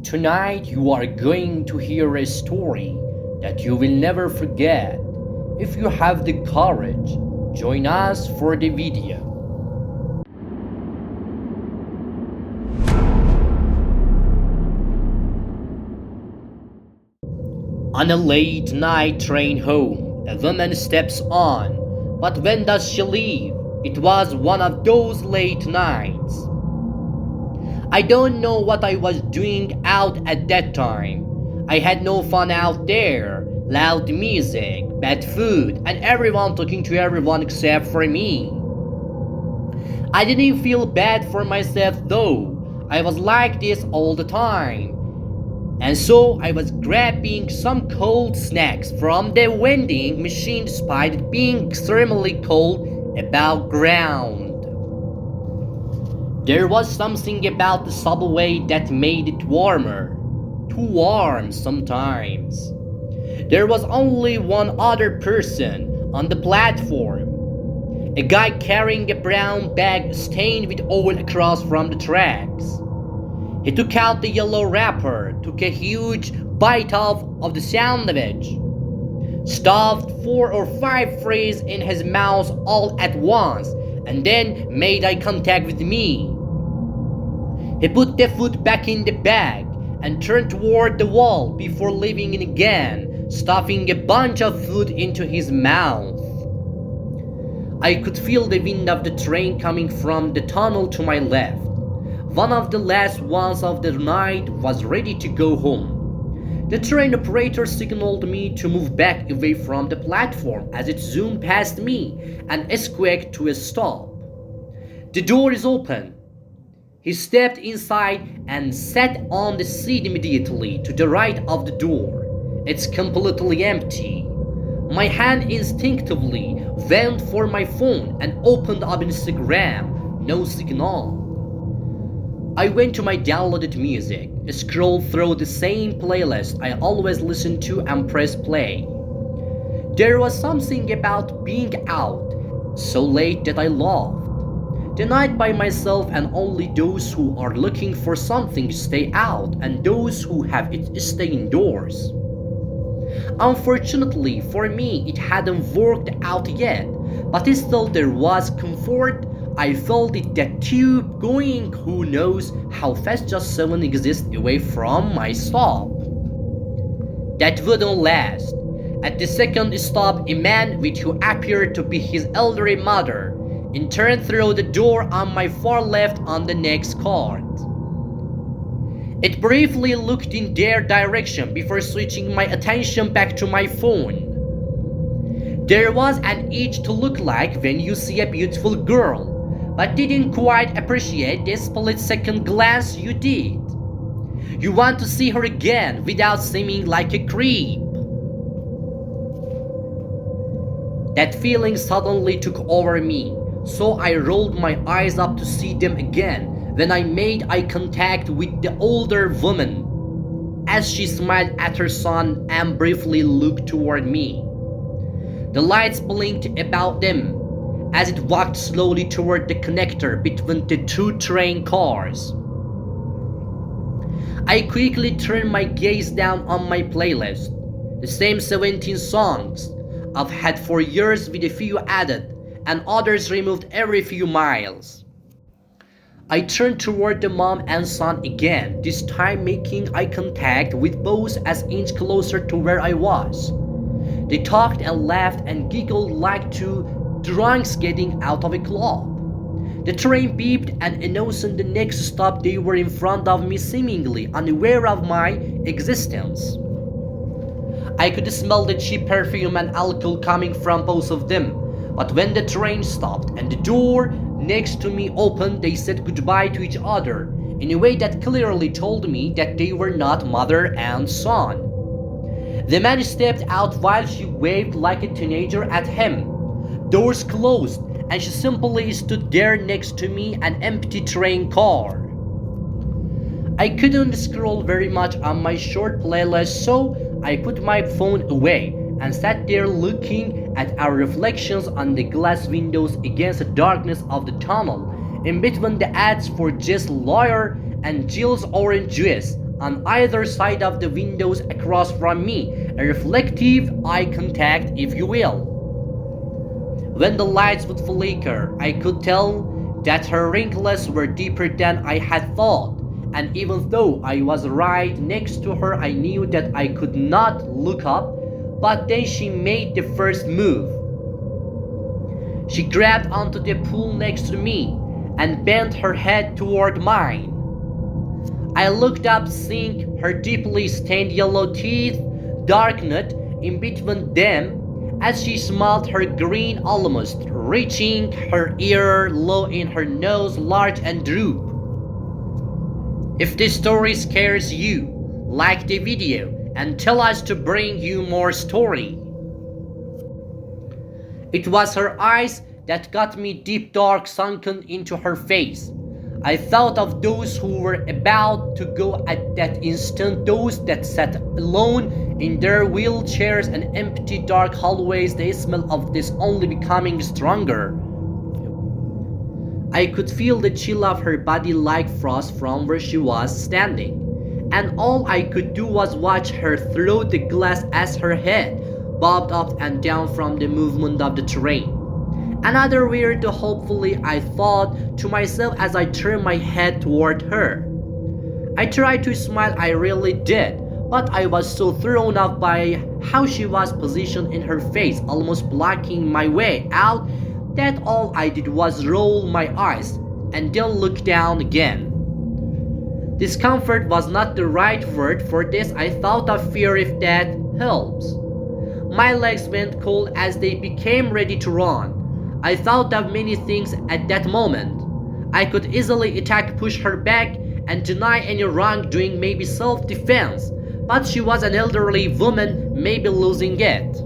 Tonight you are going to hear a story that you will never forget. If you have the courage, join us for the video. On a late night train home, a woman steps on, but when does she leave? It was one of those late nights. I don't know what I was doing out at that time. I had no fun out there. Loud music, bad food, and everyone talking to everyone except for me. I didn't feel bad for myself though. I was like this all the time. And so I was grabbing some cold snacks from the vending machine despite it being extremely cold above ground. There was something about the subway that made it warmer. Too warm sometimes. There was only one other person on the platform. A guy carrying a brown bag stained with oil across from the tracks. He took out the yellow wrapper, took a huge bite of the sandwich, stuffed 4 or 5 fries in his mouth all at once, and then made eye contact with me. He put the food back in the bag and turned toward the wall before leaving it again, stuffing a bunch of food into his mouth. I could feel the wind of the train coming from the tunnel to my left. One of the last ones of the night was ready to go home. The train operator signaled me to move back away from the platform as it zoomed past me and squeaked to a stop. The door is open. He stepped inside and sat on the seat immediately to the right of the door. It's completely empty. My hand instinctively went for my phone and opened up Instagram. No signal. I went to my downloaded music, scrolled through the same playlist I always listen to and pressed play. There was something about being out so late that I loved. The night by myself and only those who are looking for something stay out and those who have it stay indoors. Unfortunately for me, it hadn't worked out yet, but still there was comfort. I felt it that tube going. Who knows how fast just 7 exists away from my stop. That wouldn't last. At the second stop, a man with who appeared to be his elderly mother in turn through the door on my far left on the next cart. It briefly looked in their direction before switching my attention back to my phone. There was an itch to look like when you see a beautiful girl, but didn't quite appreciate the split-second glance you did. You want to see her again without seeming like a creep. That feeling suddenly took over me, so I rolled my eyes up to see them again when I made eye contact with the older woman as she smiled at her son and briefly looked toward me. The lights blinked about them as it walked slowly toward the connector between the 2 train cars. I quickly turned my gaze down on my playlist, the same 17 songs I've had for years with a few added and others removed every few miles. I turned toward the mom and son again, this time making eye contact with both as inch closer to where I was. They talked and laughed and giggled like 2 drunks getting out of a club. The train beeped and announced the next stop they were in front of me, seemingly unaware of my existence. I could smell the cheap perfume and alcohol coming from both of them. But when the train stopped and the door next to me opened, they said goodbye to each other in a way that clearly told me that they were not mother and son. The man stepped out while she waved like a teenager at him. Doors closed and she simply stood there next to me, an empty train car. I couldn't scroll very much on my short playlist, so I put my phone away and sat there looking at our reflections on the glass windows against the darkness of the tunnel. In between the ads for Jess Lawyer and Jill's orange juice, on either side of the windows across from me, a reflective eye contact, if you will. When the lights would flicker, I could tell that her wrinkles were deeper than I had thought, and even though I was right next to her, I knew that I could not look up. But then she made the first move. She grabbed onto the pool next to me and bent her head toward mine. I looked up, seeing her deeply stained yellow teeth darkened in between them as she smiled, her grin almost reaching her ear, low in her nose, large and droop. If this story scares you, like the video and tell us to bring you more story. It was her eyes that got me, deep dark sunken into her face. I thought of those who were about to go at that instant, those that sat alone in their wheelchairs and empty dark hallways. The smell of this only becoming stronger. I could feel the chill of her body like frost from where she was standing, and all I could do was watch her through the glass as her head bobbed up and down from the movement of the terrain. Another weirdo, hopefully, I thought to myself as I turned my head toward her. I tried to smile, I really did, but I was so thrown off by how she was positioned in her face, almost blocking my way out, that all I did was roll my eyes and then look down again. Discomfort was not the right word for this. I thought of fear, if that helps. My legs went cold as they became ready to run. I thought of many things at that moment. I could easily attack, push her back, and deny any wrongdoing, maybe self-defense. But she was an elderly woman, maybe losing it.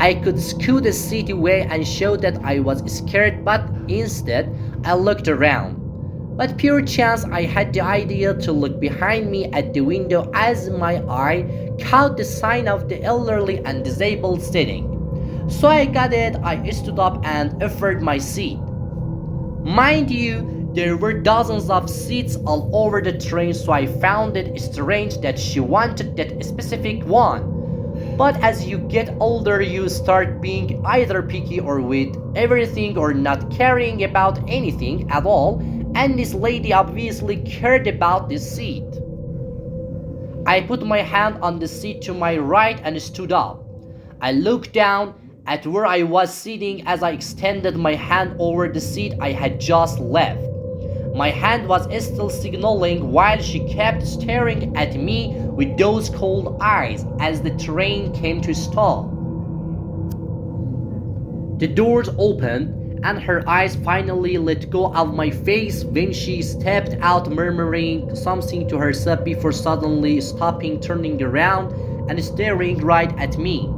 I could scoot the seat away and show that I was scared, but instead I looked around. But pure chance I had the idea to look behind me at the window as my eye caught the sign of the elderly and disabled sitting. So I got it, I stood up and offered my seat. Mind you, there were dozens of seats all over the train, so I found it strange that she wanted that specific one. But as you get older, you start being either picky or with everything or not caring about anything at all, and this lady obviously cared about this seat. I put my hand on the seat to my right and stood up. I looked down at where I was sitting as I extended my hand over the seat I had just left. My hand was still signaling while she kept staring at me with those cold eyes as the train came to a stop. The doors opened and her eyes finally let go of my face when she stepped out, murmuring something to herself before suddenly stopping, turning around and staring right at me.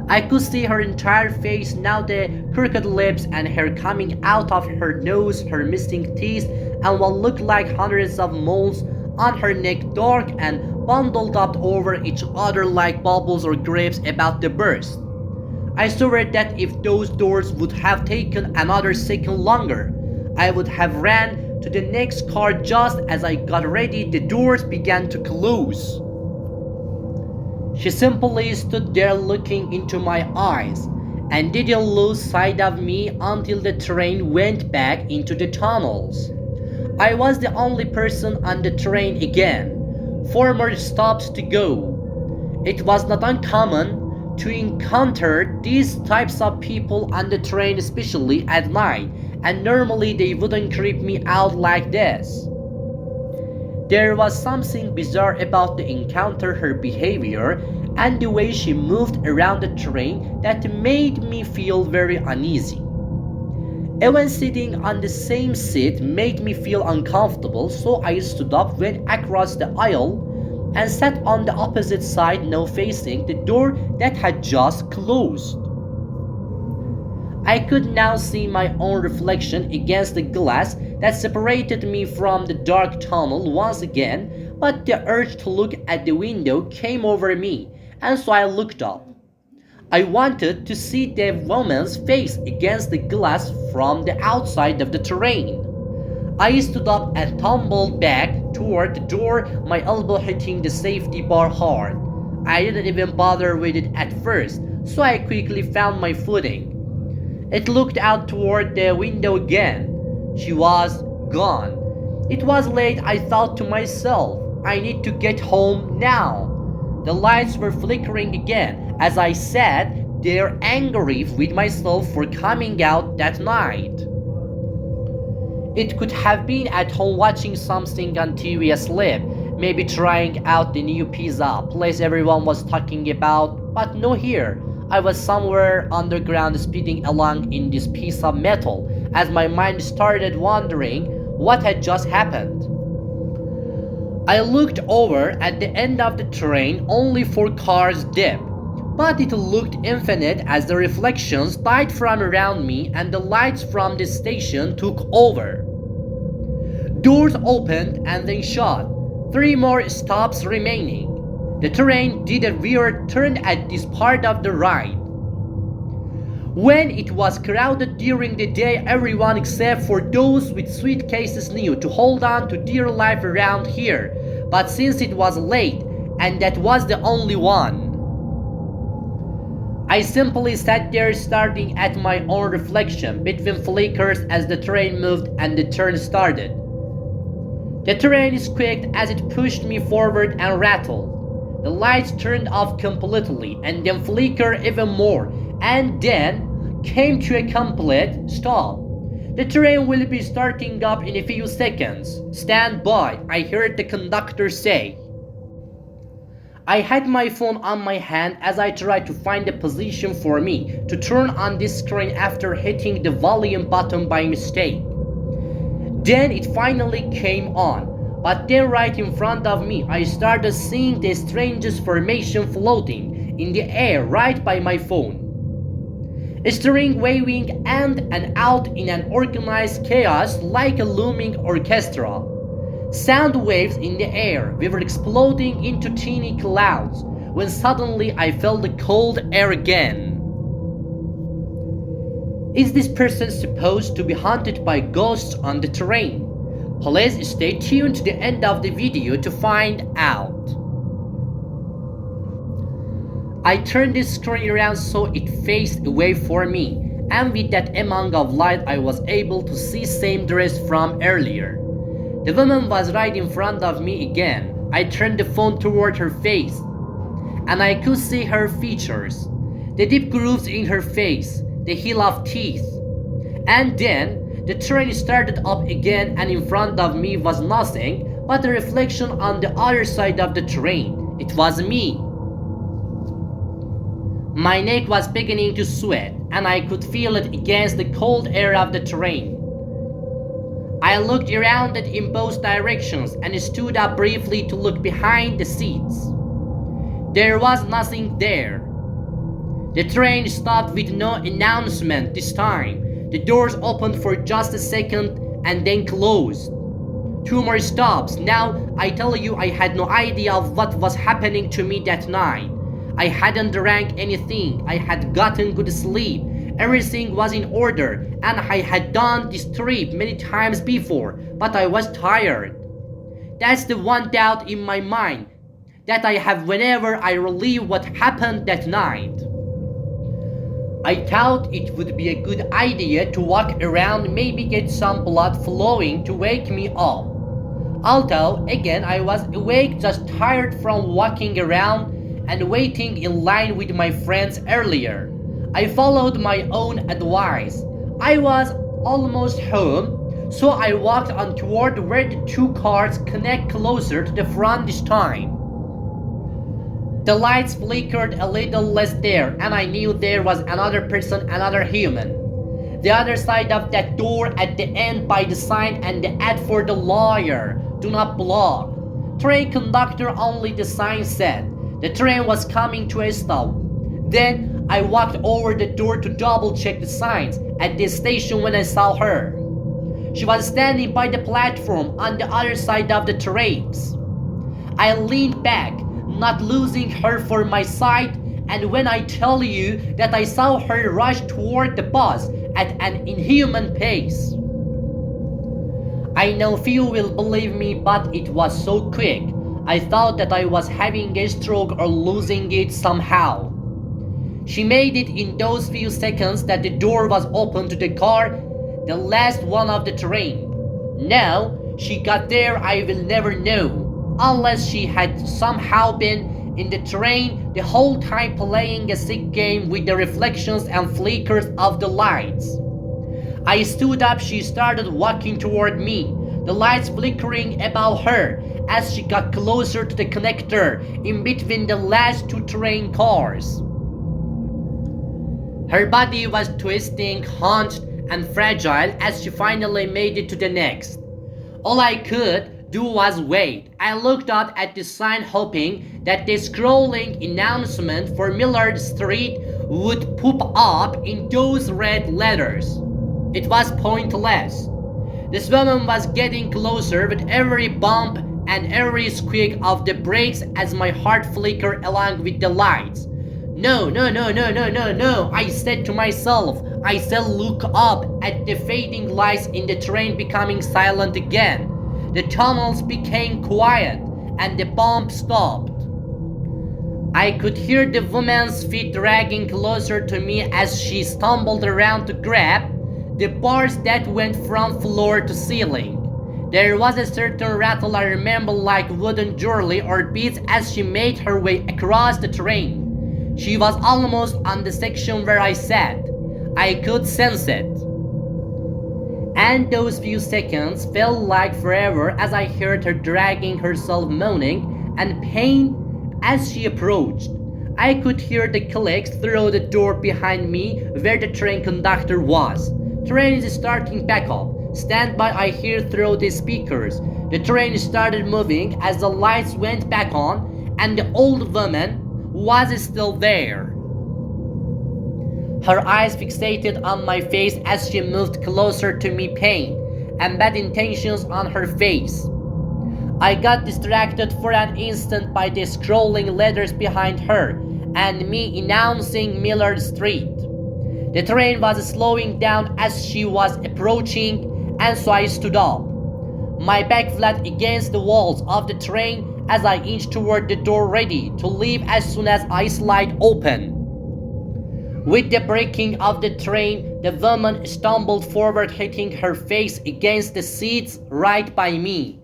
I could see her entire face now, the crooked lips and hair coming out of her nose, her missing teeth, and what looked like hundreds of moles on her neck, dark and bundled up over each other like bubbles or grapes about to burst. I swear that if those doors would have taken another second longer, I would have ran to the next car. Just as I got ready, the doors began to close. She simply stood there looking into my eyes and didn't lose sight of me until the train went back into the tunnels. I was the only person on the train again. 4 more stops to go. It was not uncommon to encounter these types of people on the train, especially at night, and normally they wouldn't creep me out like this. There was something bizarre about the encounter, her behavior, and the way she moved around the train that made me feel very uneasy. Even sitting on the same seat made me feel uncomfortable, so I stood up, went across the aisle, and sat on the opposite side, now facing the door that had just closed. I could now see my own reflection against the glass that separated me from the dark tunnel once again, but the urge to look at the window came over me, and so I looked up. I wanted to see the woman's face against the glass from the outside of the train. I stood up and tumbled back toward the door, my elbow hitting the safety bar hard. I didn't even bother with it at first, so I quickly found my footing. It looked out toward the window again. She was gone. It was late. I thought to myself, I need to get home now. The lights were flickering again as I sat there angry with myself for coming out that night. It could have been at home watching something on TV asleep, maybe trying out the new pizza place everyone was talking about, but no, here. I was somewhere underground speeding along in this piece of metal as my mind started wondering what had just happened. I looked over at the end of the train only for cars dip, but it looked infinite as the reflections died from around me and the lights from the station took over. Doors opened and then shut. 3 more stops remaining. The train did a weird turn at this part of the ride. When it was crowded during the day, everyone except for those with suitcases knew to hold on to dear life around here. But since it was late, and that was the only one, I simply sat there staring at my own reflection between flickers as the train moved and the turn started. The train squeaked as it pushed me forward and rattled. The lights turned off completely and then flickered even more and then came to a complete stop. The train will be starting up in a few seconds. Stand by, I heard the conductor say. I had my phone on my hand as I tried to find a position for me to turn on this screen after hitting the volume button by mistake. Then it finally came on. But then right in front of me, I started seeing the strangest formation floating in the air right by my phone. A string waving in and out in an organized chaos like a looming orchestra. Sound waves in the air, we were exploding into teeny clouds when suddenly I felt the cold air again. Is this person supposed to be haunted by ghosts on the train? Please stay tuned to the end of the video to find out. I turned the screen around so it faced away from me, and with that amount of light I was able to see same dress from earlier. The woman was right in front of me again. I turned the phone toward her face, and I could see her features, the deep grooves in her face, the hill of teeth. And then the train started up again and in front of me was nothing but a reflection on the other side of the train. It was me. My neck was beginning to sweat and I could feel it against the cold air of the train. I looked around it in both directions and stood up briefly to look behind the seats. There was nothing there. The train stopped with no announcement this time. The doors opened for just a second and then closed. 2 more stops. Now I tell you, I had no idea of what was happening to me that night. I hadn't drank anything. I had gotten good sleep. Everything was in order and I had done this trip many times before, but I was tired. That's the one doubt in my mind that I have whenever I relive what happened that night. I thought it would be a good idea to walk around, maybe get some blood flowing to wake me up. Although, again, I was awake, just tired from walking around and waiting in line with my friends earlier. I followed my own advice. I was almost home, so I walked on toward where the 2 cars connect closer to the front this time. The lights flickered a little less there, and I knew there was another person, another human. The other side of that door at the end by the sign and the ad for the lawyer. Do not block. Train conductor only, the sign said. The train was coming to a stop. Then I walked over the door to double check the signs at the station when I saw her. She was standing by the platform on the other side of the tracks. I leaned back, not losing her from my sight, and when I tell you that I saw her rush toward the bus at an inhuman pace. I know few will believe me, but it was so quick. I thought that I was having a stroke or losing it somehow. She made it in those few seconds that the door was open to the car, the last one of the train. Now she got there, I will never know, unless she had somehow been in the train the whole time playing a sick game with the reflections and flickers of the lights. I stood up, she started walking toward me, the lights flickering above her as she got closer to the connector in between the last two train cars. Her body was twisting, hunched, and fragile as she finally made it to the next. All I could do was wait. I looked up at the sign hoping that the scrolling announcement for Millard Street would pop up in those red letters. It was pointless. This woman was getting closer with every bump and every squeak of the brakes as my heart flickered along with the lights. No, I said to myself. I said look up at the fading lights in the train becoming silent again. The tunnels became quiet and the bump stopped. I could hear the woman's feet dragging closer to me as she stumbled around to grab the bars that went from floor to ceiling. There was a certain rattle I remember like wooden jewelry or beads as she made her way across the train. She was almost on the section where I sat. I could sense it. And those few seconds felt like forever as I heard her dragging herself moaning and pain as she approached. I could hear the clicks through the door behind me where the train conductor was. Train is starting back up. Stand by, I hear through the speakers. The train started moving as the lights went back on and the old woman was still there. Her eyes fixated on my face as she moved closer to me, pain and bad intentions on her face. I got distracted for an instant by the scrolling letters behind her and me announcing Millard Street. The train was slowing down as she was approaching, and so I stood up, my back flat against the walls of the train as I inched toward the door ready to leave as soon as I slid open. With the braking of the train, the woman stumbled forward, hitting her face against the seats right by me.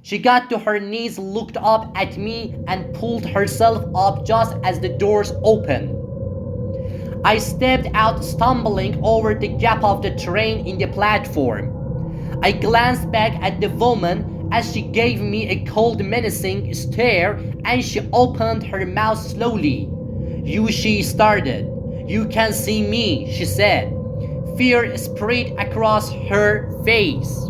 She got to her knees, looked up at me, and pulled herself up just as the doors opened. I stepped out, stumbling over the gap of the train in the platform. I glanced back at the woman as she gave me a cold, menacing stare, and she opened her mouth slowly. She started. "You can see me," she said. Fear spread across her face.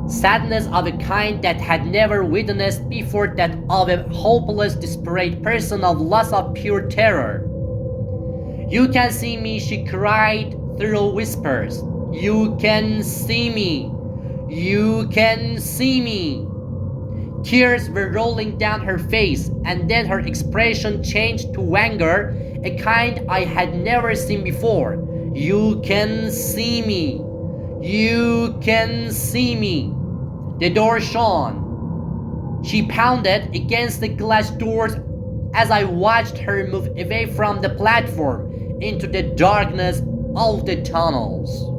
Sadness of a kind that had never witnessed before, that of a hopeless, desperate person of loss of pure terror. "You can see me," she cried through whispers. "You can see me. You can see me." Tears were rolling down her face, and then her expression changed to anger, a kind I had never seen before. "You can see me. You can see me." The door shone. She pounded against the glass doors as I watched her move away from the platform into the darkness of the tunnels.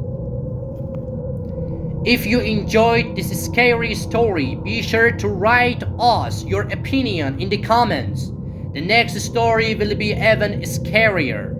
If you enjoyed this scary story, be sure to write us your opinion in the comments. The next story will be even scarier.